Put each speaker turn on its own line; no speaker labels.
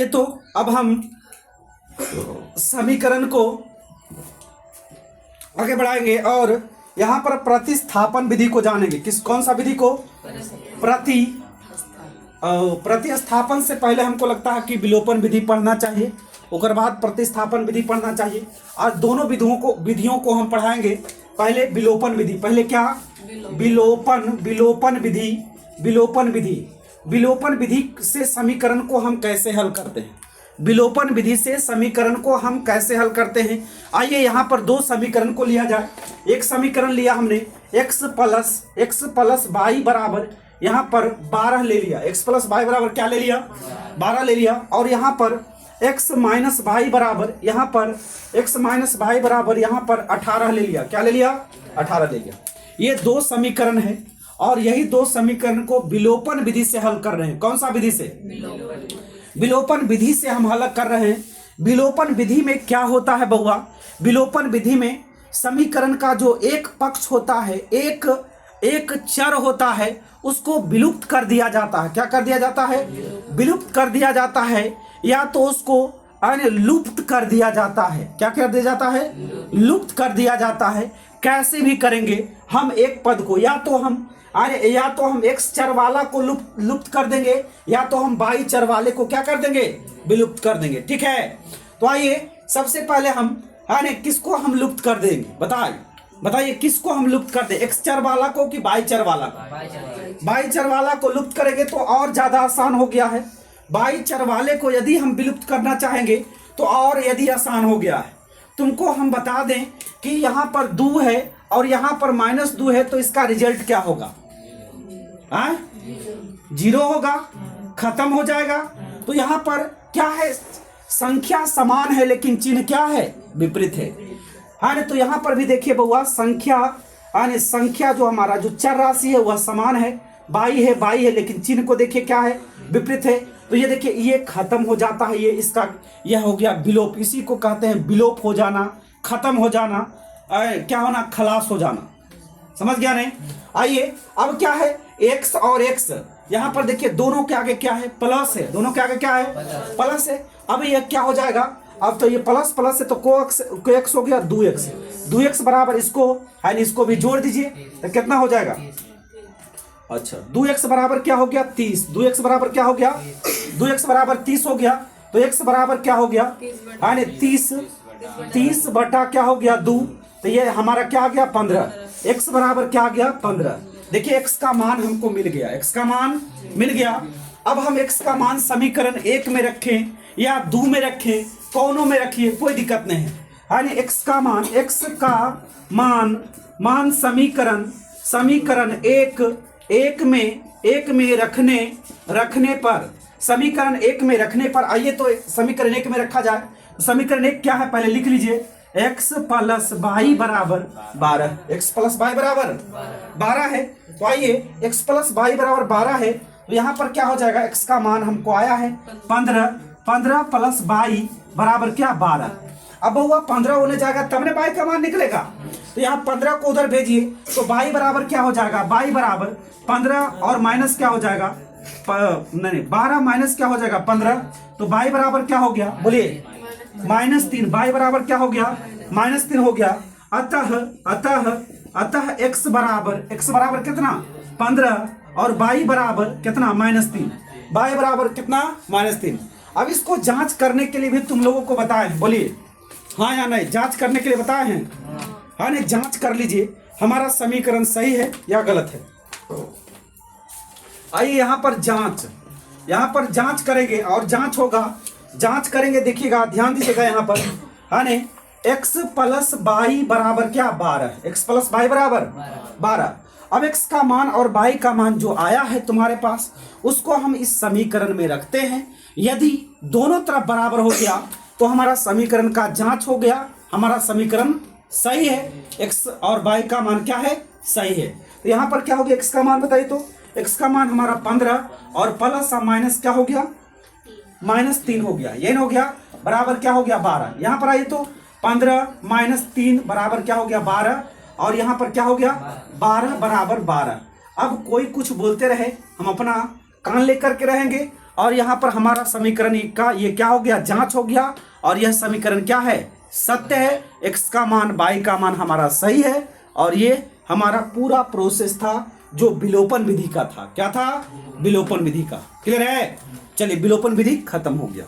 आइए तो अब हम समीकरण को आगे बढ़ाएंगे और यहाँ पर प्रतिस्थापन विधि को जानेंगे। कौन सा विधि को? प्रतिस्थापन से पहले हमको लगता है कि विलोपन विधि पढ़ना चाहिए, उसके बाद प्रतिस्थापन विधि पढ़ना चाहिए। आज दोनों विधियों को हम पढ़ाएंगे। पहले विलोपन विधि, पहले क्या? विलोपन विधि से समीकरण को हम कैसे हल करते हैं? विलोपन विधि से समीकरण को हम कैसे हल करते हैं? आइए यहाँ पर दो समीकरण को लिया जाए। एक समीकरण लिया हमने x प्लस वाई बराबर यहाँ पर 12 ले लिया। x प्लस वाई बराबर क्या ले लिया? 12 ले लिया। और यहाँ पर x माइनस वाई बराबर यहाँ पर 18 ले लिया। क्या ले लिया? 18 ले लिया। ये दो समीकरण है और यही दो समीकरण को विलोपन विधि से हल कर रहे हैं। कौन सा विधि से? विलोपन विधि से हम हल कर रहे हैं। विलोपन विधि में क्या होता है बउआ? विलोपन विधि में समीकरण का जो एक पक्ष होता है, एक चर होता है, उसको विलुप्त कर दिया जाता है। क्या कर दिया जाता है? विलुप्त कर दिया जाता है, या तो उसको लुप्त कर दिया जाता है। क्या कर दिया जाता है? लुप्त कर दिया जाता है। कैसे भी करेंगे हम एक पद को, या तो हम x चर वाला को लुप्त कर देंगे, या तो हम y चर वाले को क्या कर देंगे? विलुप्त कर देंगे। ठीक है, तो आइए सबसे पहले हम किसको हम लुप्त कर देंगे? बताइए किसको हम लुप्त कर दें? x चर वाला को कि y चर वाला को? y चर वाला को लुप्त करेंगे तो और ज्यादा आसान हो गया है। y चर वाले को यदि हम विलुप्त करना चाहेंगे तो और यदि आसान हो गया है। तुमको हम बता दें कि यहाँ पर 2 है और यहाँ पर -2 है, तो इसका रिजल्ट क्या होगा? 0 होगा, खत्म हो जाएगा। तो यहाँ पर क्या है? संख्या समान है लेकिन चिन्ह क्या है? विपरीत है। तो यहाँ पर भी देखिए बउआ, संख्या जो हमारा जो चर राशि है वह समान है, बाई है, लेकिन चिन्ह को देखिए क्या है? विपरीत है। तो ये देखिए, ये खत्म हो जाता है, यह हो गया विलोप। इसी को कहते हैं विलोप हो जाना, खत्म हो जाना, क्या होना? खलास हो जाना। समझ गया नहीं? आइए अब क्या है? x और x, यहाँ पर देखिए दोनों के आगे क्या है? प्लस है। दोनों के आगे क्या है? प्लस है। अब ये क्या हो जाएगा? अब तो ये प्लस है तो को x हो गया 2x बराबर इसको भी जोड़ दीजिए तो कितना हो जाएगा? अच्छा, 2x बराबर क्या हो गया? 30। 2x बराबर क्या हो गया? 2x बराबर 30 हो गया। तो x बराबर क्या हो गया? 30 बटा क्या हो गया? 2। तो ये हमारा क्या आ गया? 15। x बराबर क्या आ गया? 15। देखिए x का मान हमको मिल गया, x का मान मिल गया। अब हम x का मान समीकरण 1 में रखें या 2 में रखें, कौनों में रखिए, कोई दिक्कत नहीं है। x का मान समीकरण 1 में रखने पर, समीकरण 1 में रखने पर, आइए तो समीकरण 1 में रखा जाए। समीकरण 1 क्या है? पहले लिख लीजिए, x प्लस वाई बराबर 12। x प्लस वाई बराबर 12 है। तो आइए x प्लस वाई बराबर 12 है, तो यहाँ पर क्या हो जाएगा? x का मान हमको आया है 15 प्लस वाई बराबर क्या? 12। अब हुआ 15 होने जाएगा तब ने y का मान निकलेगा। तो यहाँ 15 को उधर भेजिए तो y बराबर क्या हो जाएगा? y बराबर 15 और माइनस क्या हो जाएगा? नहीं, 12 माइनस क्या हो जाएगा? 15। तो y बराबर क्या हो गया? बोलिए, -3। y बराबर क्या हो गया? -3 हो गया। अतः x बराबर कितना? 15 और y बराबर कितना? -3। y बराबर कितना? -3। अब इसको जांच करने के लिए भी तुम लोगों को बताए हैं, बोलिए हाँ या नहीं? जांच करने के लिए बताए हैं? हाँ नहीं, जांच कर लीजिए हमारा समीकरण सही है या गलत है। आइए यहाँ पर जांच करेंगे और जांच होगा, जांच करेंगे। देखिएगा, ध्यान दीजिएगा यहाँ पर, x प्लस वाई बराबर क्या? 12। x प्लस वाई बराबर 12। अब x का मान और y का मान जो आया है तुम्हारे पास, उसको हम इस समीकरण में रखते हैं। यदि दोनों तरफ बराबर हो गया तो हमारा समीकरण का जांच हो गया, हमारा समीकरण सही है। x और y का मान क्या है? सही है। तो यहाँ पर क्या हो गया? x का मान बताइए तो। x का मान हमारा 15 और प्लस और माइनस क्या हो गया? -3 हो गया। ये हो गया बराबर क्या हो गया? 12। यहाँ पर आइए तो 15 - 3 बराबर क्या हो गया? 12। और यहाँ पर क्या हो गया? 12 बराबर 12। अब कोई कुछ बोलते रहे, हम अपना कान लेकर के रहेंगे और यहाँ पर हमारा समीकरण का ये क्या हो गया, जांच हो गया, और यह समीकरण क्या है, सत्य है। x का मान y का मान हमारा सही है, और ये हमारा पूरा प्रोसेस था जो विलोपन विधि का था। क्या था, विलोपन विधि का। क्लियर है। चलिए विलोपन विधि खत्म हो गया।